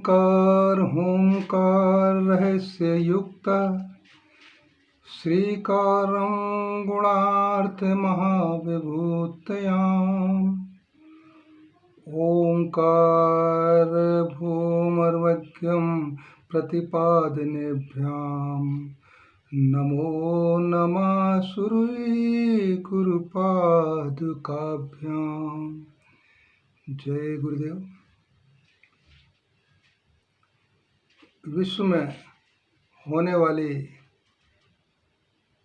ओंकार होंकार रहस्य युक्ता श्रीकारं गुणार्थ महाविभूतयाम् ओंकार भूमर्वज्ञं प्रतिपादनेभ्यां नमो नमः सुरये गुरुपादुकाभ्यां। जय गुरुदेव। विश्व में होने वाली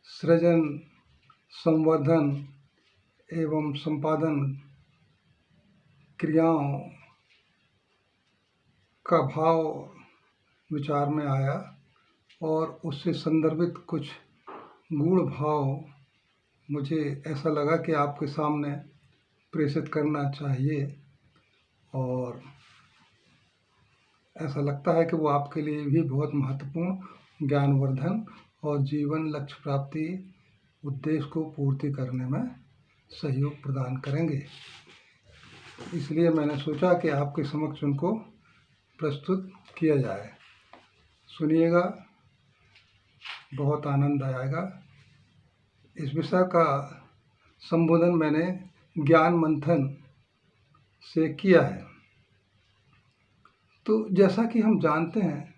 सृजन, संवर्धन एवं संपादन क्रियाओं का भाव विचार में आया और उससे संदर्भित कुछ गूढ़ भाव मुझे ऐसा लगा कि आपके सामने प्रेषित करना चाहिए, और ऐसा लगता है कि वो आपके लिए भी बहुत महत्वपूर्ण ज्ञानवर्धन और जीवन लक्ष्य प्राप्ति उद्देश्य को पूर्ति करने में सहयोग प्रदान करेंगे। इसलिए मैंने सोचा कि आपके समक्ष उनको प्रस्तुत किया जाए। सुनिएगा, बहुत आनंद आएगा। इस विषय का संबोधन मैंने ज्ञान मंथन से किया है। तो जैसा कि हम जानते हैं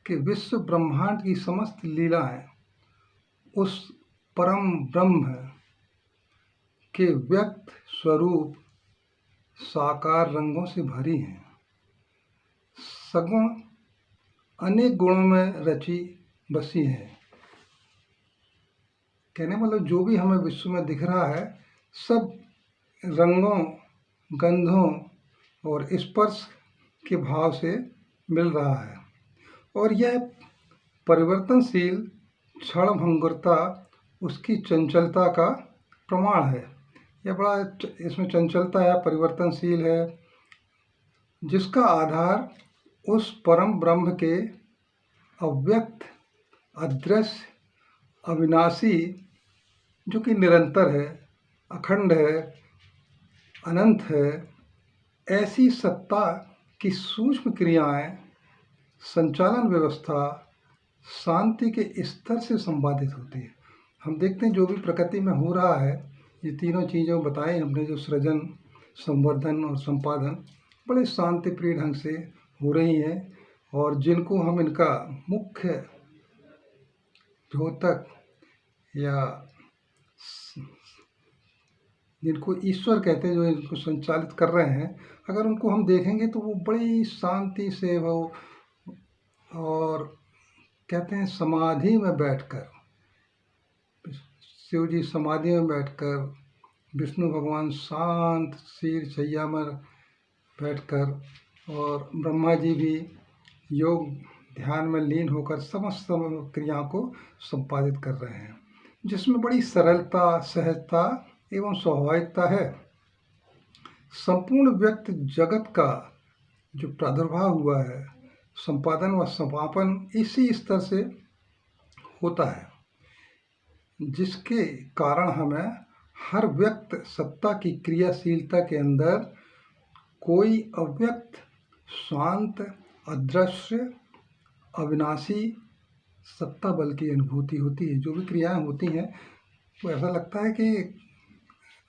कि विश्व ब्रह्मांड की समस्त लीलाएं उस परम ब्रह्म के व्यक्त स्वरूप साकार रंगों से भरी हैं। सगुण अनेक गुणों में रची बसी है। कहने मतलब जो भी हमें विश्व में दिख रहा है सब रंगों, गंधों और स्पर्श के भाव से मिल रहा है, और यह परिवर्तनशील क्षणभंगुरता उसकी चंचलता का प्रमाण है। यह बड़ा इसमें चंचलता है, परिवर्तनशील है, जिसका आधार उस परम ब्रह्म के अव्यक्त, अदृश्य, अविनाशी, जो कि निरंतर है, अखंड है, अनंत है, ऐसी सत्ता की सूक्ष्म क्रियाएं, संचालन व्यवस्था, शांति के स्तर से संपादित होती है। हम देखते हैं जो भी प्रकृति में हो रहा है, ये तीनों चीज़ों बताए हमने, जो सृजन, संवर्धन और संपादन बड़े शांति प्रिय ढंग से हो रही हैं, और जिनको हम इनका मुख्य द्योतक या जिनको ईश्वर कहते हैं, जो इनको संचालित कर रहे हैं, अगर उनको हम देखेंगे तो वो बड़ी शांति से वो, और कहते हैं समाधि में बैठकर, शिव जी समाधि में बैठकर, विष्णु भगवान शांत शीर शैया में बैठकर, और ब्रह्मा जी भी योग ध्यान में लीन होकर समस्त क्रियाओं को संपादित कर रहे हैं, जिसमें बड़ी सरलता, सहजता एवं स्वाभाविकता है। संपूर्ण व्यक्त जगत का जो प्रादुर्भाव हुआ है, संपादन व समापन इसी स्तर से होता है, जिसके कारण हमें हर व्यक्त सत्ता की क्रियाशीलता के अंदर कोई अव्यक्त, शांत, अदृश्य, अविनाशी सत्ता बल की अनुभूति होती है। जो भी क्रियाएं होती हैं तो ऐसा लगता है कि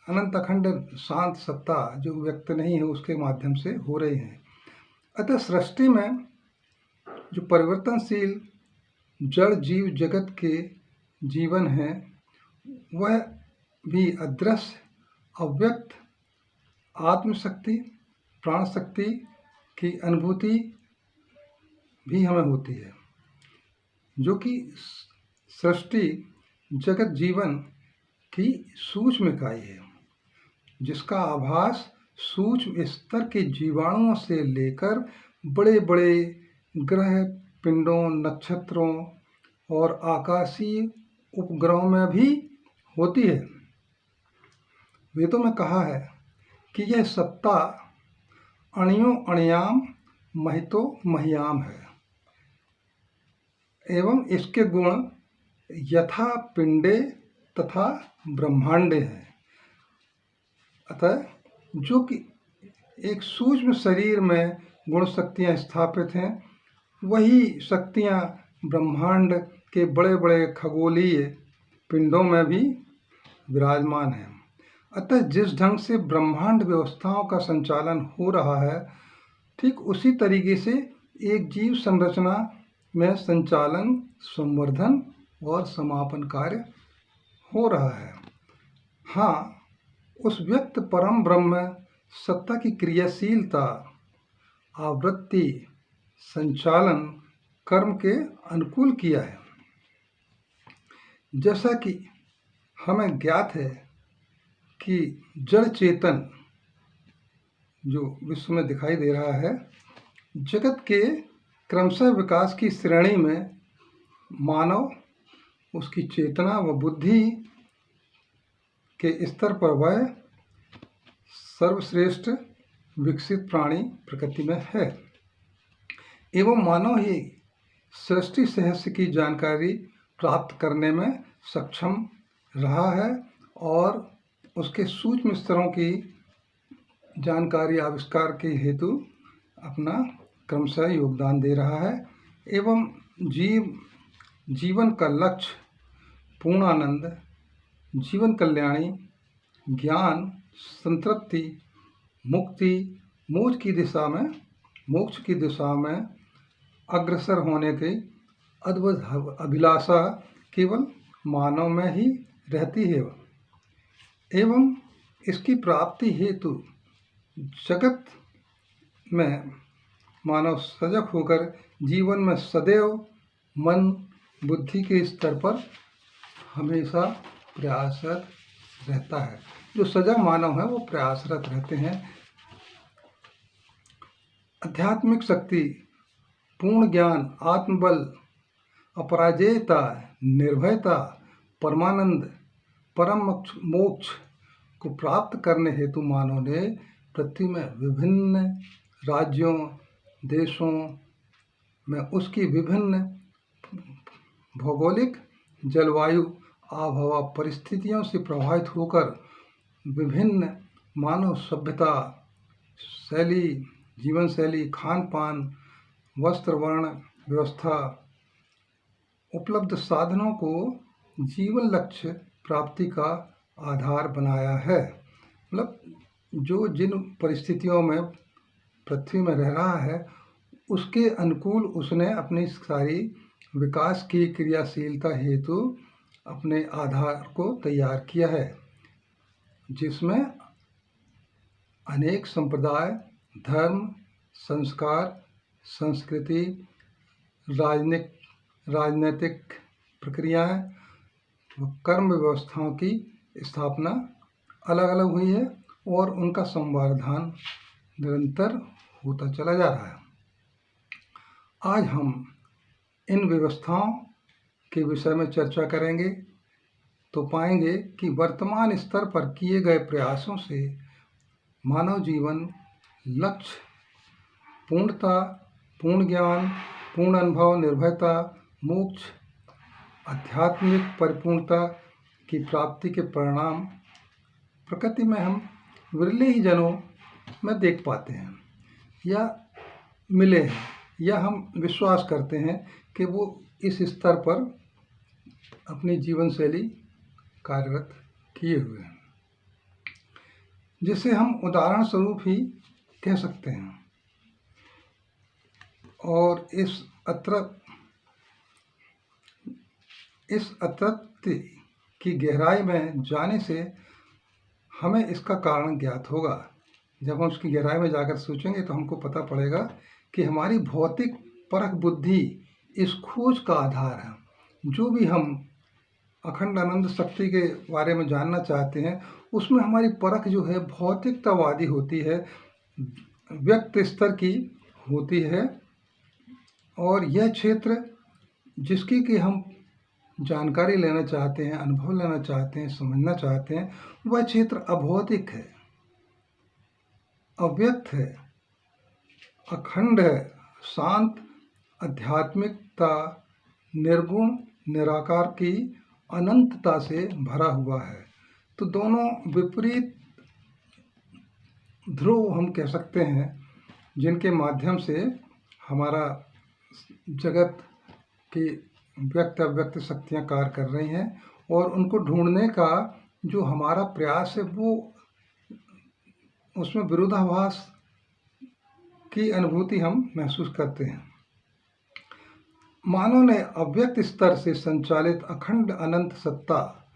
अनंत अखंड शांत सत्ता जो व्यक्त नहीं है उसके माध्यम से हो रही है। अतः सृष्टि में जो परिवर्तनशील जड़ जीव जगत के जीवन है, वह भी अदृश्य, अव्यक्त आत्मशक्ति, प्राण शक्ति की अनुभूति भी हमें होती है, जो कि सृष्टि जगत जीवन की सूक्ष्म इकाई है, जिसका आभास सूक्ष्म स्तर के जीवाणुओं से लेकर बड़े बड़े ग्रह, पिंडों, नक्षत्रों और आकाशीय उपग्रहों में भी होती है। वेदों में कहा है कि यह सत्ता अणियो अणियाम महितो महियाम है, एवं इसके गुण यथा पिंडे तथा ब्रह्मांडे हैं। अतः जो कि एक सूक्ष्म शरीर में गुण शक्तियाँ स्थापित हैं, वही शक्तियाँ ब्रह्मांड के बड़े बड़े खगोलीय पिंडों में भी विराजमान हैं। अतः जिस ढंग से ब्रह्मांड व्यवस्थाओं का संचालन हो रहा है, ठीक उसी तरीके से एक जीव संरचना में संचालन, संवर्धन और समापन कार्य हो रहा है। हाँ, उस व्यक्त परम ब्रह्म सत्ता की क्रियाशीलता, आवृत्ति, संचालन कर्म के अनुकूल किया है। जैसा कि हमें ज्ञात है कि जड़ चेतन जो विश्व में दिखाई दे रहा है, जगत के क्रमशः विकास की श्रेणी में मानव उसकी चेतना व बुद्धि के स्तर पर वह सर्वश्रेष्ठ विकसित प्राणी प्रकृति में है एवं मानव ही सृष्टि रहस्य की जानकारी प्राप्त करने में सक्षम रहा है और उसके सूक्ष्म स्तरों की जानकारी आविष्कार के हेतु अपना क्रमशः योगदान दे रहा है एवं जीवन का लक्ष्य पूर्ण आनंद, जीवन कल्याणी, ज्ञान, संतृप्ति, मुक्ति, मोक्ष की दिशा में अग्रसर होने की अद्भुत अभिलाषा केवल मानव में ही रहती है एवं इसकी प्राप्ति हेतु जगत में मानव सजग होकर जीवन में सदैव मन बुद्धि के स्तर पर हमेशा प्रयासरत रहता है। जो सजग मानव है वो प्रयासरत रहते हैं। आध्यात्मिक शक्ति, पूर्ण ज्ञान, आत्मबल, अपराजेयता, निर्भयता, परमानंद, परम मोक्ष को प्राप्त करने हेतु मानव ने पृथ्वी में विभिन्न राज्यों, देशों में उसकी विभिन्न भौगोलिक, जलवायु, आबहवा परिस्थितियों से प्रभावित होकर विभिन्न मानव सभ्यता शैली, जीवन शैली, खान पान, वस्त्र वर्ण व्यवस्था, उपलब्ध साधनों को जीवन लक्ष्य प्राप्ति का आधार बनाया है। मतलब जो जिन परिस्थितियों में पृथ्वी में रह रहा है उसके अनुकूल उसने अपनी सारी विकास की क्रियाशीलता हेतु अपने आधार को तैयार किया है, जिसमें अनेक संप्रदाय, धर्म, संस्कार, संस्कृति, राजनीतिक प्रक्रियाएं व कर्म व्यवस्थाओं की स्थापना अलग अलग हुई है और उनका संवर्धन निरंतर होता चला जा रहा है। आज हम इन व्यवस्थाओं के विषय में चर्चा करेंगे तो पाएंगे कि वर्तमान स्तर पर किए गए प्रयासों से मानव जीवन लक्ष्य पूर्णता, पूर्ण ज्ञान, पूर्ण अनुभव, निर्भयता, मोक्ष, आध्यात्मिक परिपूर्णता की प्राप्ति के परिणाम प्रकृति में हम विरले ही जनों में देख पाते हैं या मिले हैं या हम विश्वास करते हैं कि वो इस स्तर पर अपनी जीवन शैली कार्यरत किए हुए हैं, जिसे हम उदाहरण स्वरूप ही कह सकते हैं। और इस अतृप्ति की गहराई में जाने से हमें इसका कारण ज्ञात होगा। जब हम उसकी गहराई में जाकर सोचेंगे तो हमको पता पड़ेगा कि हमारी भौतिक परख बुद्धि इस खोज का आधार है। जो भी हम अखंड आनंद शक्ति के बारे में जानना चाहते हैं उसमें हमारी परख जो है भौतिकतावादी होती है, व्यक्त स्तर की होती है और यह क्षेत्र जिसकी कि हम जानकारी लेना चाहते हैं, अनुभव लेना चाहते हैं, समझना चाहते हैं, वह क्षेत्र अभौतिक है, अव्यक्त है, अखंड है, शांत, आध्यात्मिकता, निर्गुण, निराकार की अनंतता से भरा हुआ है। तो दोनों विपरीत ध्रुव हम कह सकते हैं जिनके माध्यम से हमारा जगत की व्यक्त अव्यक्त शक्तियाँ कार्य कर रही हैं, और उनको ढूंढने का जो हमारा प्रयास है वो उसमें विरोधाभास की अनुभूति हम महसूस करते हैं। मानव ने अव्यक्त स्तर से संचालित अखंड अनंत सत्ता,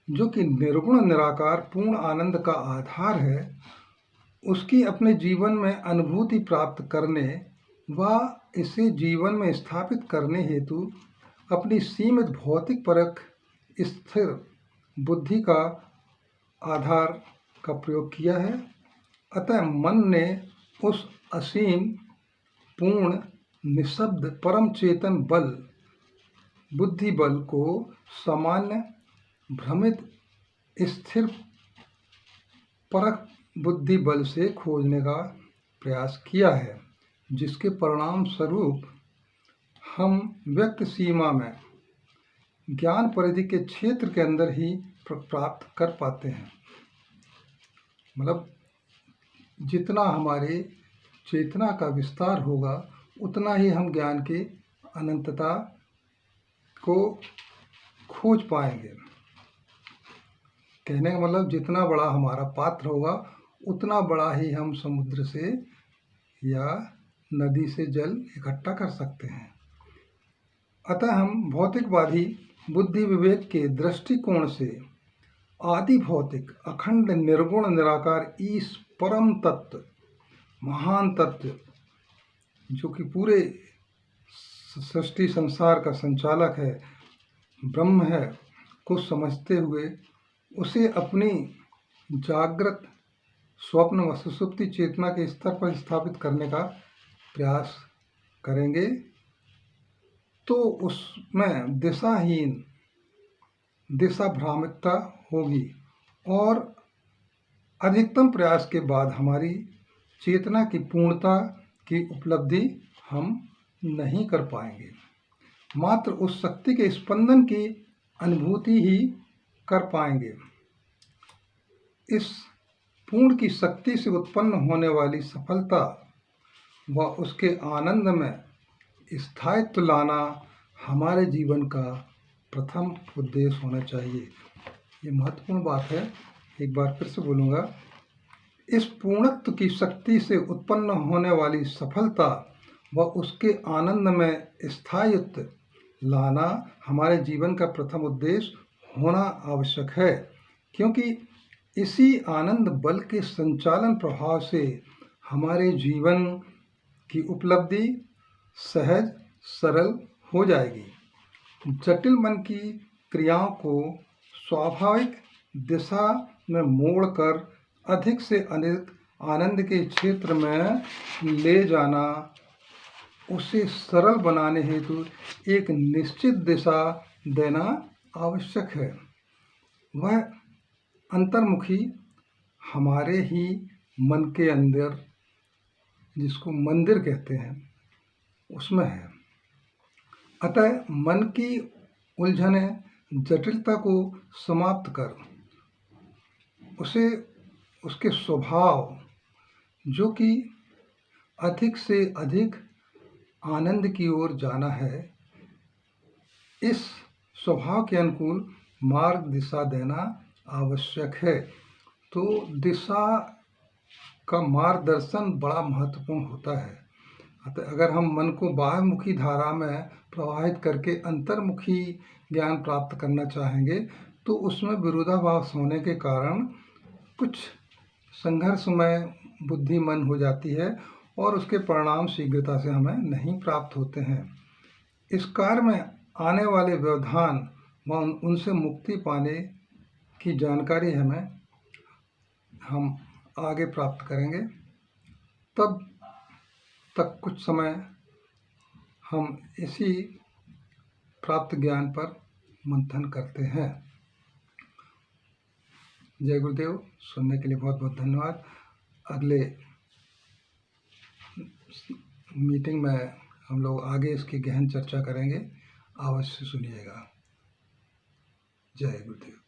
जो कि निर्गुण निराकार पूर्ण आनंद का आधार है, उसकी अपने जीवन में अनुभूति प्राप्त करने व इसे जीवन में स्थापित करने हेतु अपनी सीमित भौतिक परक स्थिर बुद्धि का आधार का प्रयोग किया है। अतः मन ने उस असीम पूर्ण निःशब्द परम चेतन बल बुद्धि बल को सामान्य भ्रमित स्थिर परक बुद्धि बल से खोजने का प्रयास किया है, जिसके परिणाम स्वरूप हम व्यक्त सीमा में ज्ञान परिधि के क्षेत्र के अंदर ही प्राप्त कर पाते हैं। मतलब जितना हमारे चेतना का विस्तार होगा उतना ही हम ज्ञान की अनंतता को खोज पाएंगे। कहने का मतलब जितना बड़ा हमारा पात्र होगा उतना बड़ा ही हम समुद्र से या नदी से जल इकट्ठा कर सकते हैं। अतः हम भौतिकवादी बुद्धि विवेक के दृष्टिकोण से आदि भौतिक अखंड निर्गुण निराकार ईश परम तत्व महान तत्व, जो कि पूरे सृष्टि संसार का संचालक है, ब्रह्म है, को समझते हुए उसे अपनी जागृत स्वप्न व सुषुप्ति चेतना के स्तर पर स्थापित करने का प्रयास करेंगे तो उसमें दिशाहीन दिशा भ्रामकता होगी, और अधिकतम प्रयास के बाद हमारी चेतना की पूर्णता की उपलब्धि हम नहीं कर पाएंगे। मात्र उस शक्ति के स्पंदन की अनुभूति ही कर पाएंगे। इस पूर्ण की शक्ति से उत्पन्न होने वाली सफलता व उसके आनंद में स्थायित्व लाना हमारे जीवन का प्रथम उद्देश्य होना चाहिए। ये महत्वपूर्ण बात है, एक बार फिर से बोलूँगा। इस पूर्णत्व की शक्ति से उत्पन्न होने वाली सफलता व उसके आनंद में स्थायित्व लाना हमारे जीवन का प्रथम उद्देश्य होना आवश्यक है, क्योंकि इसी आनंद बल के संचालन प्रभाव से हमारे जीवन की उपलब्धि सहज सरल हो जाएगी। जटिल मन की क्रियाओं को स्वाभाविक दिशा में मोड़कर अधिक से अधिक आनंद के क्षेत्र में ले जाना, उसे सरल बनाने हेतु एक निश्चित दिशा देना आवश्यक है। वह अंतर्मुखी हमारे ही मन के अंदर, जिसको मंदिर कहते हैं, उसमें है। अतः मन की उलझने जटिलता को समाप्त कर उसे उसके स्वभाव, जो कि अधिक से अधिक आनंद की ओर जाना है, इस स्वभाव के अनुकूल मार्ग दिशा देना आवश्यक है। तो दिशा का मार्गदर्शन बड़ा महत्वपूर्ण होता है। अतः अगर हम मन को बाह्यमुखी धारा में प्रवाहित करके अंतर्मुखी ज्ञान प्राप्त करना चाहेंगे तो उसमें विरोधाभास होने के कारण कुछ संघर्षमय बुद्धि मन हो जाती है और उसके परिणाम शीघ्रता से हमें नहीं प्राप्त होते हैं। इस कार्य में आने वाले व्यवधान व उनसे मुक्ति पाने की जानकारी हम आगे प्राप्त करेंगे। तब तक कुछ समय हम इसी प्राप्त ज्ञान पर मंथन करते हैं। जय गुरुदेव। सुनने के लिए बहुत बहुत धन्यवाद। अगले मीटिंग में हम लोग आगे इसकी गहन चर्चा करेंगे, अवश्य सुनिएगा। जय गुरुदेव।